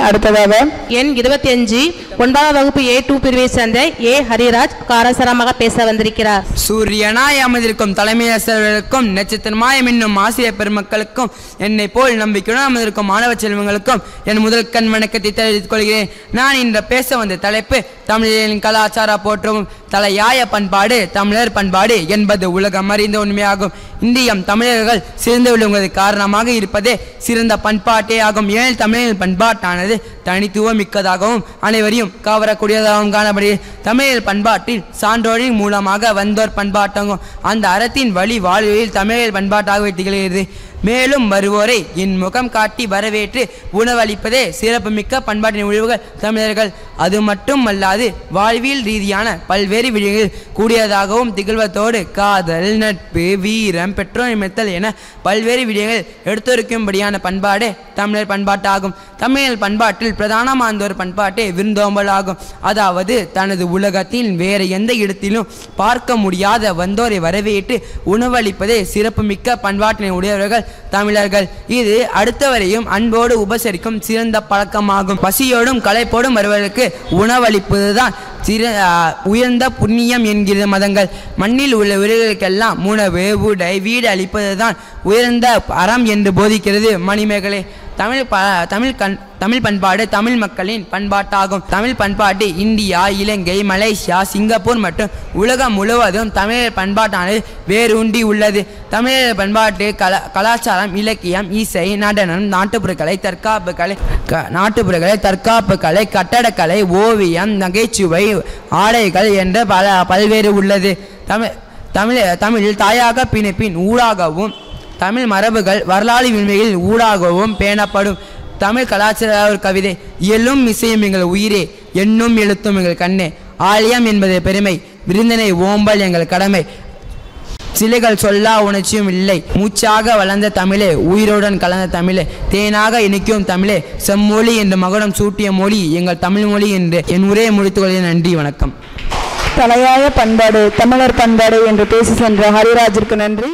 அடுத்ததாக எண் 25 9ஆம் வகுப்பு A2 பிரிவை சேர்ந்த ஏ ஹரிராஜ் காரசரமாக பேச வந்திருக்கிறார். சூரியனாய் அமர்ந்திருக்கும் தலைமையாசிரியர்களுக்கும் நட்சத்திரமாய் மின்னும் ஆசிரியர் பெருமக்களுக்கும் என்னை போல் நம்பிக்கையுடன் அமர்ந்திருக்கும் மாணவ செல்வங்களுக்கும் என் முதல் கண் வணக்கத்தை தெரிவித்துக் கொள்கிறேன். நான் இன்று பேச வந்த தலைப்பு தமிழரின் கலாச்சார போற்றவும் தலையாய பண்பாடு தமிழர் பண்பாடு என்பது உலகம் அறிந்த உண்மையாகும். இந்தியம் தமிழர்கள் சிறந்து விளங்குவது காரணமாக இருப்பதே சிறந்த பண்பாட்டே ஆகும். ஏழ் தமிழர் பண்பாட்டானது தனித்துவம் மிக்கதாகவும் அனைவரையும் கவரக்கூடியதாகவும் காணப்படுகிறது. தமிழர் பண்பாட்டில் சான்றோரின் மூலமாக வந்தோர் பண்பாட்டாகும். அந்த அறத்தின் வழி வாழ்வில் தமிழர் பண்பாட்டாக திகழ்கிறது. மேலும் வருவோரை என் முகம் காட்டி வரவேற்று உணவளிப்பதே சிறப்புமிக்க பண்பாட்டின் உழவுகள் தமிழர்கள். அது மட்டுமல்லாது வாழ்வியல் ரீதியான பல்வேறு விடயங்கள் கூடியதாகவும் திகழ்வதோடு காதல், நட்பு, வீரம், பெற்றோர் நிமித்தல் என பல்வேறு விடயங்கள் எடுத்துரைக்கும்படியான பண்பாடு தமிழர் பண்பாட்டாகும். தமிழர் பண்பாட்டில் பிரதானமான ஒரு பண்பாட்டே விருந்தோம்பல் ஆகும். அதாவது தனது உலகத்தில் வேறு எந்த இடத்திலும் பார்க்க முடியாத வந்தோரை வரவேற்று உணவளிப்பதே சிறப்புமிக்க பண்பாட்டினை உடையவர்கள் தமிழர்கள். இது அடுத்தவரையும் அன்போடு உபசரிக்கும் சிறந்த பழக்கமாகும். பசியோடும் களைப்போடும் வருவதற்கு உணவளிப்பதுதான் உயர்ந்த புண்ணியம் என்கிற மதங்கள். மண்ணில் உள்ள உயிர்களுக்கெல்லாம் உணவு, உடை, வீடு அளிப்பதுதான் உயர்ந்த அறம் என்று போதிக்கிறது மணிமேகலை. தமிழ் பண்பாடு தமிழ் மக்களின் பண்பாட்டாகும். தமிழ் பண்பாட்டு இந்தியா, இலங்கை, மலேசியா, சிங்கப்பூர் மற்றும் உலகம் முழுவதும் தமிழர் பண்பாட்டானது வேரூன்றி உள்ளது. தமிழர் பண்பாட்டு கலாச்சாரம், இலக்கியம், இசை, நடனம், நாட்டுப்புறக்கலை, தற்காப்பு கலை, கட்டடக்கலை, ஓவியம், நகைச்சுவை, ஆடைகள் என்ற பல்வேறு உள்ளது. தமிழில் தாயாக பிணைப்பின் ஊடாகவும் தமிழ் மரபுகள் வரலாறு உண்மையில் ஊடாகவும் பேணப்படும். தமிழ் கலாச்சார ஒரு கவிதை: இயலும் இசையும் எங்கள் உயிரே, எண்ணும் எழுத்தும் எங்கள் கண்ணே, ஆலயம் என்பது பெருமை, விருந்தினை ஓம்பல் எங்கள் கடமை, சிலைகள் சொல்லா உணர்ச்சியும் இல்லை, மூச்சாக வளர்ந்த தமிழே, உயிரோடன் கலந்த தமிழே, தேனாக இணைக்கும் தமிழே, செம்மொழி என்று மகுடம் சூட்டிய மொழி எங்கள் தமிழ் மொழி என்று என் உரையை முடித்துக் கொள்கிறேன். நன்றி, வணக்கம். தலையாய பண்பாடு தமிழர் பண்பாடு என்று பேசி சென்ற ஹரிராஜிற்கு நன்றி.